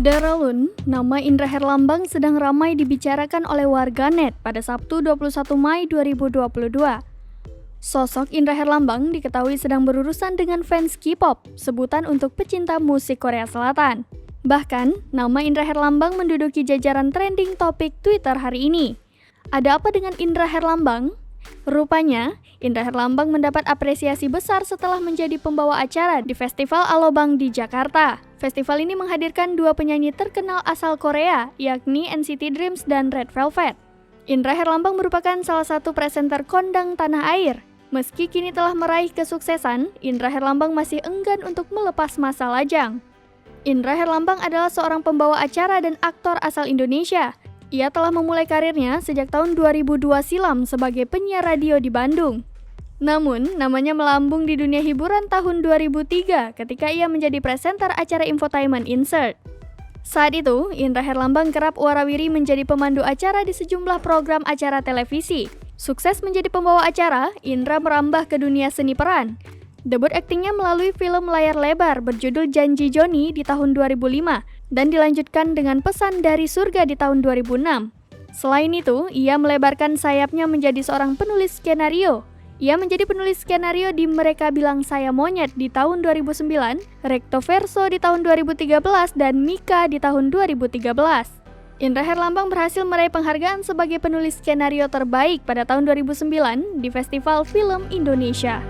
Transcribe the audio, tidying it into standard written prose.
Syederalun, nama Indra Herlambang sedang ramai dibicarakan oleh warganet pada Sabtu 21 Mei 2022. Sosok Indra Herlambang diketahui sedang berurusan dengan fans K-pop, sebutan untuk pecinta musik Korea Selatan. Bahkan, nama Indra Herlambang menduduki jajaran trending topik Twitter hari ini. Ada apa dengan Indra Herlambang? Rupanya, Indra Herlambang mendapat apresiasi besar setelah menjadi pembawa acara di Festival Alobang di Jakarta. Festival ini menghadirkan dua penyanyi terkenal asal Korea, yakni NCT Dreams dan Red Velvet. Indra Herlambang merupakan salah satu presenter kondang tanah air. Meski kini telah meraih kesuksesan, Indra Herlambang masih enggan untuk melepas masa lajang. Indra Herlambang adalah seorang pembawa acara dan aktor asal Indonesia. Ia telah memulai karirnya sejak tahun 2002 silam sebagai penyiar radio di Bandung. Namun, namanya melambung di dunia hiburan tahun 2003 ketika ia menjadi presenter acara infotainment Insert. Saat itu, Indra Herlambang kerap warawiri menjadi pemandu acara di sejumlah program acara televisi. Sukses menjadi pembawa acara, Indra merambah ke dunia seni peran. Debut aktingnya melalui film layar lebar berjudul Janji Joni di tahun 2005 dan dilanjutkan dengan Pesan dari Surga di tahun 2006. Selain itu, ia melebarkan sayapnya menjadi seorang penulis skenario. Ia menjadi penulis skenario di Mereka Bilang Saya Monyet di tahun 2009, Recto Verso di tahun 2013, dan Mika di tahun 2013. Indra Herlambang berhasil meraih penghargaan sebagai penulis skenario terbaik pada tahun 2009 di Festival Film Indonesia.